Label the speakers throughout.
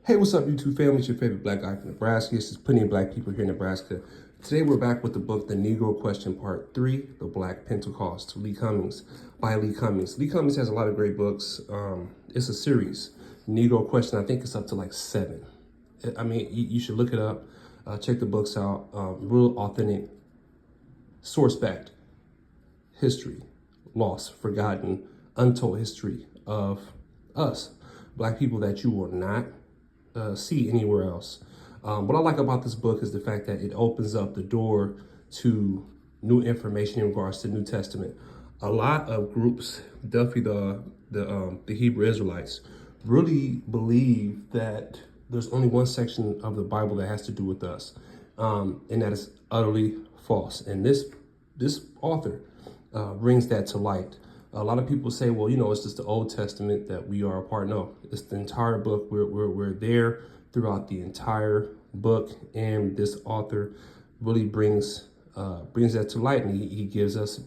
Speaker 1: Hey, what's up, YouTube family? It's your favorite black guy from Nebraska. There's plenty of black people here in Nebraska. Today, we're back with the book, The Negro Question, Part 3, The Black Pentecost, Lee Cummings, by Lee Cummings. Lee Cummings has a lot of great books. It's a series. Negro Question, I think it's up to like 7. I mean, you should look it up. Check the books out. Real authentic, source-backed history, lost, forgotten, untold history of us, black people that you will not see anywhere else. What I like about this book is the fact that it opens up the door to new information in regards to New Testament. A lot of groups, definitely the Hebrew Israelites, really believe that there's only one section of the Bible that has to do with us, and that is utterly false. And this author brings that to light. A lot of people say, well, you know, it's just the Old Testament that we are a part. No, it's the entire book. We're there throughout the entire book, and this author really brings that to light, and he gives us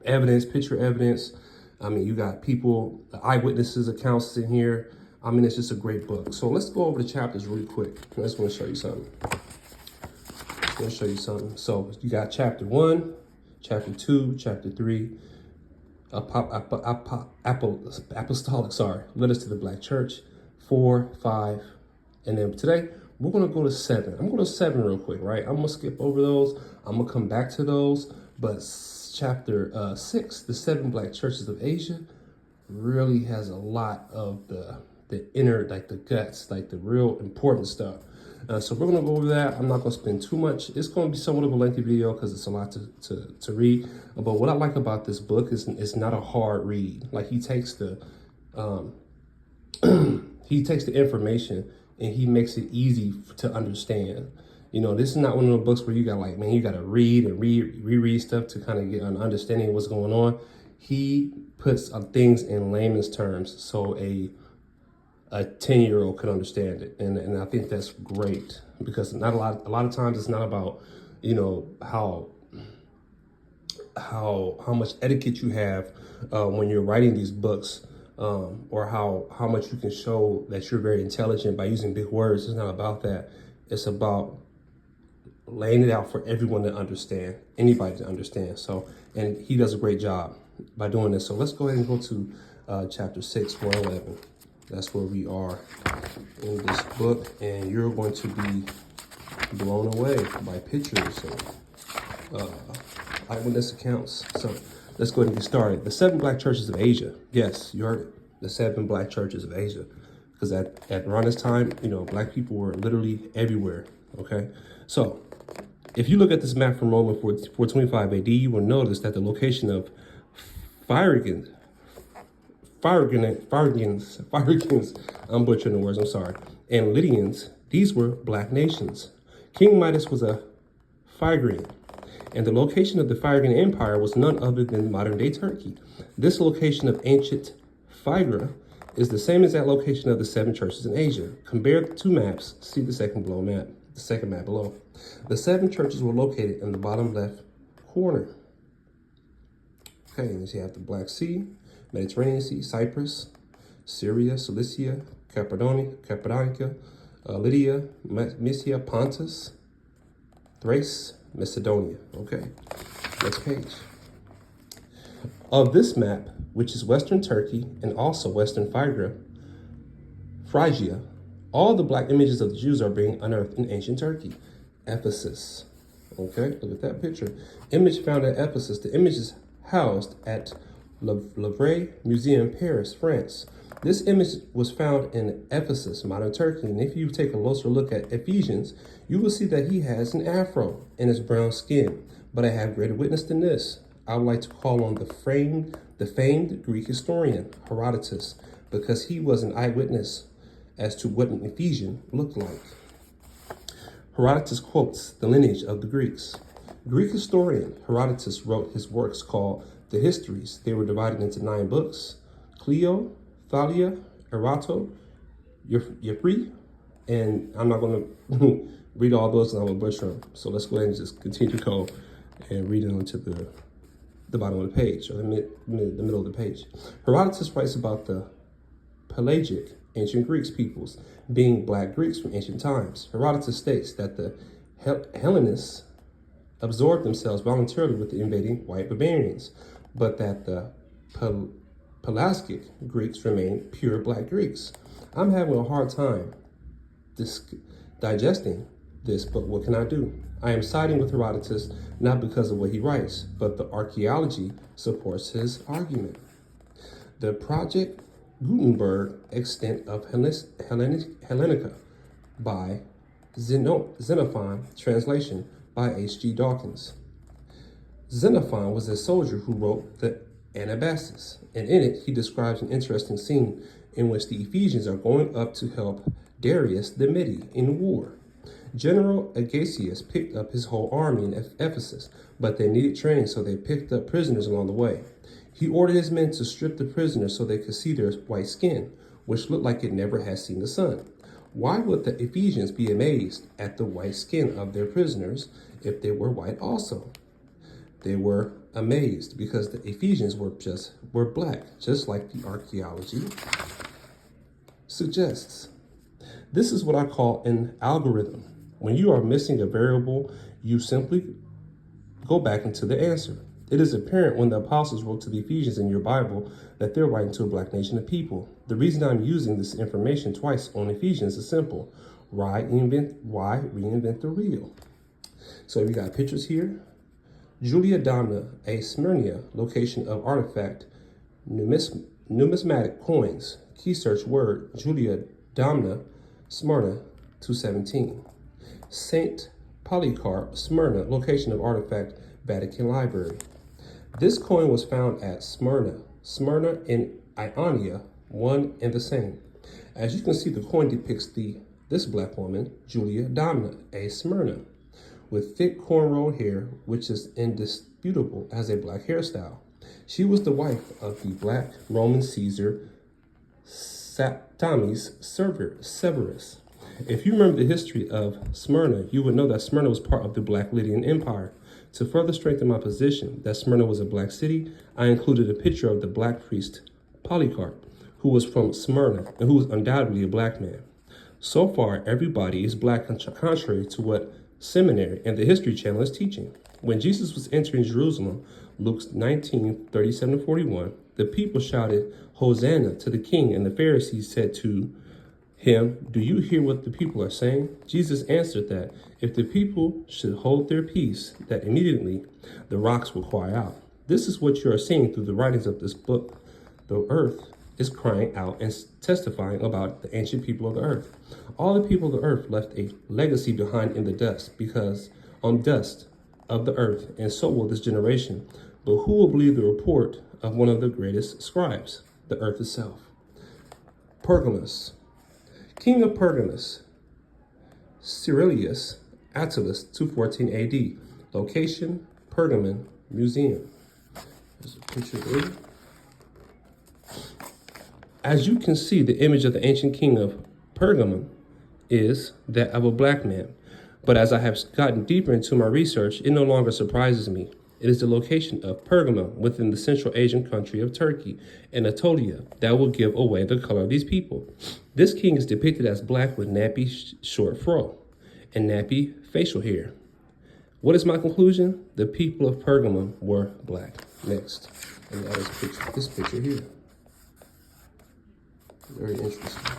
Speaker 1: evidence, picture evidence. I mean, you got people, the eyewitnesses accounts in here. I mean, it's just a great book. So let's go over the chapters really quick. I just want to show you something. So you got chapter 1, chapter 2, chapter 3. Apostolic, letters to the Black Church, 4, 5, and then today we're gonna go to 7. I'm going to 7 real quick, right? I'm gonna skip over those. I'm gonna come back to those, but chapter 6, the 7 Black Churches of Asia, really has a lot of the inner, like the guts, like the real important stuff. So we're gonna go over that. I'm not gonna spend too much. It's gonna be somewhat of a lengthy video because it's a lot to read. But what I like about this book is it's not a hard read. Like he takes the information and he makes it easy to understand. You know, this is not one of the books where you got like, man, you got to read and reread stuff to kind of get an understanding of what's going on. He puts things in layman's terms, so a 10-year-old could understand it, and I think that's great, because a lot of times it's not about, you know, how much etiquette you have when you're writing these books, or how much you can show that you're very intelligent by using big words. It's not about that. It's about laying it out for everyone to understand, anybody to understand. So, and he does a great job by doing this. So let's go ahead and go to chapter 6, 111. That's where we are in this book, and you're going to be blown away by pictures and eyewitness accounts. So let's go ahead and get started. The 7 Black Churches of Asia. Yes, you heard it. The 7 Black Churches of Asia. Because at around this time, you know, black people were literally everywhere. Okay, so if you look at this map from Roman 425 AD, you will notice that the location of Phrygians, I'm butchering the words, I'm sorry, and Lydians, these were black nations. King Midas was a Phrygian, and the location of the Phrygian Empire was none other than modern-day Turkey. This location of ancient Phrygia is the same as that location of the 7 churches in Asia. Compare the 2 maps, see the second map below. The 7 churches were located in the bottom left corner. Okay, and you have the Black Sea, Mediterranean Sea, Cyprus, Syria, Cilicia, Cappadocia, Lydia, Mysia, Pontus, Thrace, Macedonia. Okay, next page. Of this map, which is Western Turkey and also Western Phrygia, all the black images of the Jews are being unearthed in ancient Turkey. Ephesus. Okay, look at that picture. Image found at Ephesus. The image is housed at Louvre Museum, Paris, France. This image was found in Ephesus, modern Turkey, and if you take a closer look at Ephesians, you will see that he has an afro and his brown skin. But I have greater witness than this. I would like to call on the famed Greek historian Herodotus, because he was an eyewitness as to what an Ephesian looked like. Herodotus quotes the lineage of the Greeks. Greek historian Herodotus wrote his works called the Histories. They were divided into 9 books: Clio, Thalia, Erato, Ypri, and I'm not going to read all those, and I'm going to butcher them. So let's go ahead and just continue to go and read it onto the bottom of the page, or the middle of the page. Herodotus writes about the Pelagic ancient Greeks peoples, being black Greeks from ancient times. Herodotus states that the Hellenists absorbed themselves voluntarily with the invading white barbarians, but that the Pelasgic Greeks remained pure black Greeks. I'm having a hard time digesting this, but what can I do? I am siding with Herodotus not because of what he writes, but the archaeology supports his argument. The Project Gutenberg Extent of Hellenica by Xenophon, translation by H.G. Dawkins. Xenophon was a soldier who wrote the Anabasis, and in it he describes an interesting scene in which the Ephesians are going up to help Darius the Mede in war. General Agasius picked up his whole army in Ephesus, but they needed training, so they picked up prisoners along the way. He ordered his men to strip the prisoners so they could see their white skin, which looked like it never had seen the sun. Why would the Ephesians be amazed at the white skin of their prisoners if they were white also? They were amazed because the Ephesians were black, just like the archaeology suggests. This is what I call an algorithm. When you are missing a variable, you simply go back into the answer. It is apparent when the apostles wrote to the Ephesians in your Bible that they're writing to a black nation of people. The reason I'm using this information twice on Ephesians is simple. Why reinvent the wheel? So we got pictures here. Julia Domna, a Smyrna location of artifact numismatic coins. Key search word, Julia Domna, Smyrna, 217. Saint Polycarp, Smyrna, location of artifact, Vatican Library. This coin was found at Smyrna in Ionia, one and the same. As you can see, the coin depicts this black woman, Julia Domna, a Smyrna, with thick cornrow hair, which is indisputable as a black hairstyle. She was the wife of the black Roman Caesar Septimus Severus. If you remember the history of Smyrna, you would know that Smyrna was part of the Black Lydian Empire. To further strengthen my position that Smyrna was a black city, I included a picture of the black priest Polycarp, who was from Smyrna and who was undoubtedly a black man. So far, everybody is black, contrary to what seminary and the History Channel is teaching. When Jesus was entering Jerusalem, Luke 19:37-41, the people shouted, "Hosanna to the King," and the Pharisees said to him, "Do you hear what the people are saying?" Jesus answered that if the people should hold their peace, that immediately the rocks will cry out. This is what you are seeing through the writings of this book. The earth is crying out and testifying about the ancient people of the earth. All the people of the earth left a legacy behind in the dust, because on dust of the earth, and so will this generation. But who will believe the report of one of the greatest scribes? The earth itself. Pergamus. King of Pergamus, Cyrilius Attalus, 214 AD. Location, Pergamum Museum. There's a picture there. As you can see, the image of the ancient king of Pergamum is that of a black man. But as I have gotten deeper into my research, it no longer surprises me. It is the location of Pergamum within the Central Asian country of Turkey, Anatolia, that will give away the color of these people. This king is depicted as black with nappy short fro and nappy facial hair. What is my conclusion? The people of Pergamum were black. Next, and that is this picture here. Very interesting.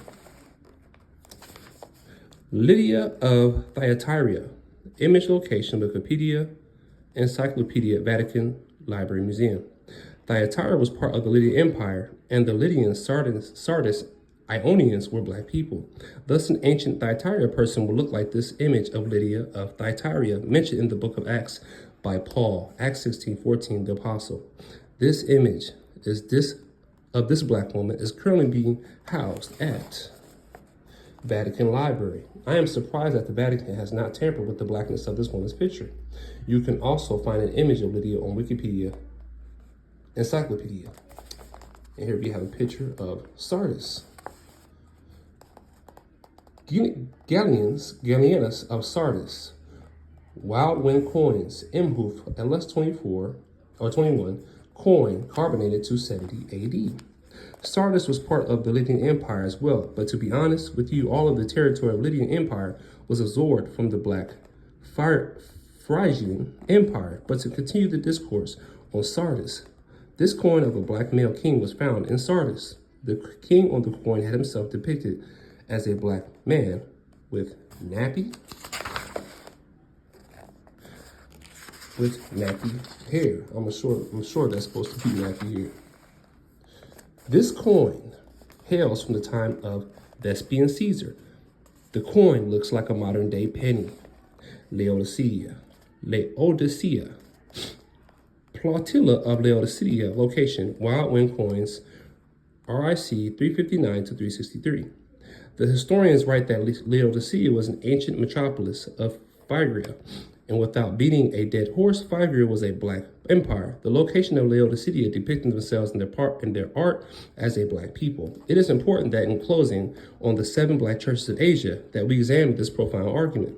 Speaker 1: Lydia of Thyatira, image location, Wikipedia, Encyclopedia, Vatican Library Museum. Thyatira was part of the Lydian Empire, and the Lydians, Sardis, Ionians were black people. Thus, an ancient Thyatira person would look like this image of Lydia of Thyatira, mentioned in the book of Acts by Paul, Acts 16:14, the apostle. This image of this black woman is currently being housed at Vatican Library. I am surprised that the Vatican has not tampered with the blackness of this woman's picture. You can also find an image of Lydia on Wikipedia Encyclopedia. And here we have a picture of Sardis. Gallienus of Sardis. Wild Wind Coins, Imhoof, LS 24 or 21, coin, carbonated 270 AD. Sardis was part of the Lydian Empire as well, but to be honest with you, all of the territory of Lydian Empire was absorbed from the Black Phrygian Empire. But to continue the discourse on Sardis, this coin of a black male king was found in Sardis. The king on the coin had himself depicted as a black man with nappy hair. I'm sure that's supposed to be nappy hair. This coin hails from the time of Vespasian Caesar. The coin looks like a modern day penny. Laodicea. Flotilla of Laodicea location, Wild Wind Coins, RIC 359 to 363. The historians write that Laodicea was an ancient metropolis of Phrygia, and without beating a dead horse, Phrygia was a black empire. The location of Laodicea depicting themselves in their art as a black people. It is important that in closing on the 7 black churches of Asia that we examine this profound argument.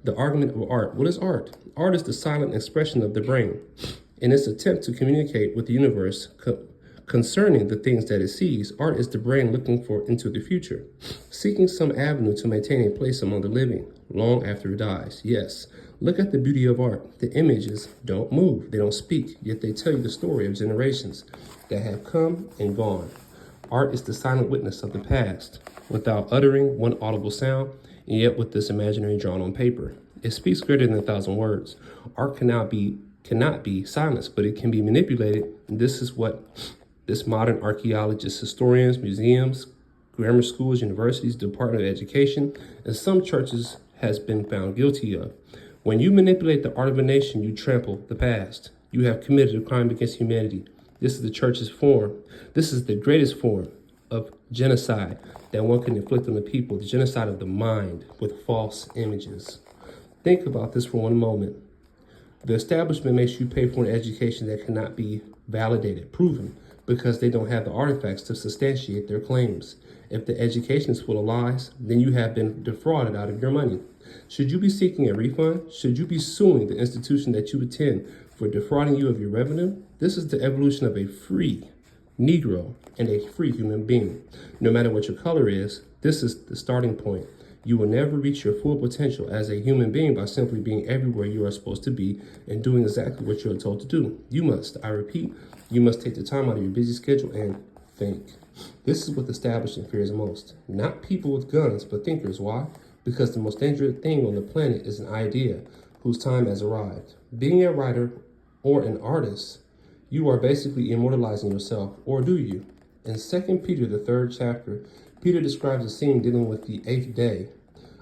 Speaker 1: The argument of art. What is art? Art is the silent expression of the brain in its attempt to communicate with the universe concerning the things that it sees. Art is the brain looking into the future, seeking some avenue to maintain a place among the living long after it dies. Yes, look at the beauty of art. The images don't move, they don't speak, yet they tell you the story of generations that have come and gone. Art is the silent witness of the past, without uttering one audible sound, and yet with this imaginary drawn on paper. It speaks greater than 1,000 words. Art cannot be silenced, but it can be manipulated. And this is what this modern archaeologists, historians, museums, grammar schools, universities, Department of Education, and some churches has been found guilty of. When you manipulate the art of a nation, you trample the past. You have committed a crime against humanity. This is the church's form. This is the greatest form of genocide that one can inflict on the people, the genocide of the mind with false images. Think about this for one moment. The establishment makes you pay for an education that cannot be validated, proven, because they don't have the artifacts to substantiate their claims. If the education is full of lies, then you have been defrauded out of your money. Should you be seeking a refund? Should you be suing the institution that you attend for defrauding you of your revenue? This is the evolution of a free Negro and a free human being. No matter what your color is, this is the starting point. You will never reach your full potential as a human being by simply being everywhere you are supposed to be and doing exactly what you are told to do. You must, I repeat, you must take the time out of your busy schedule and think. This is what the establishment fears most. Not people with guns, but thinkers. Why? Because the most dangerous thing on the planet is an idea whose time has arrived. Being a writer or an artist, you are basically immortalizing yourself, or do you? In 2 Peter, the 3rd chapter, Peter describes a scene dealing with the 8th day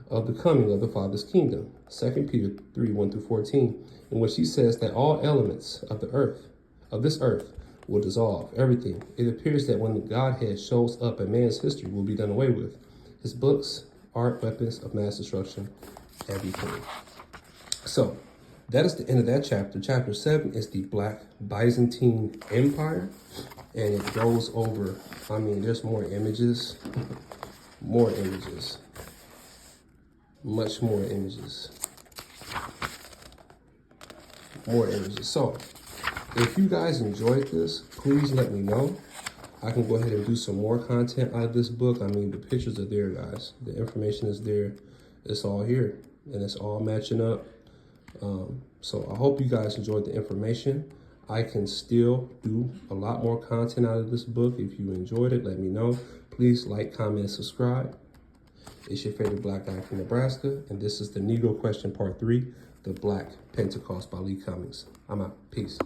Speaker 1: of the coming of the Father's kingdom. 2 Peter 3, 1 through 14, in which he says that all elements of this earth, will dissolve. Everything. It appears that when the Godhead shows up, a man's history will be done away with. His books, art, weapons of mass destruction, everything. So, that is the end of that chapter. Chapter 7 is the Black Byzantine Empire. And it goes over, there's more images. More images. Much more images. More images. So, if you guys enjoyed this, please let me know. I can go ahead and do some more content out of this book. The pictures are there, guys. The information is there. It's all here. And it's all matching up. So I hope you guys enjoyed the information. I can still do a lot more content out of this book. If you enjoyed it, let me know. Please like, comment, and subscribe. It's your favorite black guy from Nebraska. And this is the Negro Question Part 3, The Black Pentecost by Lee Cummings. I'm out. Peace.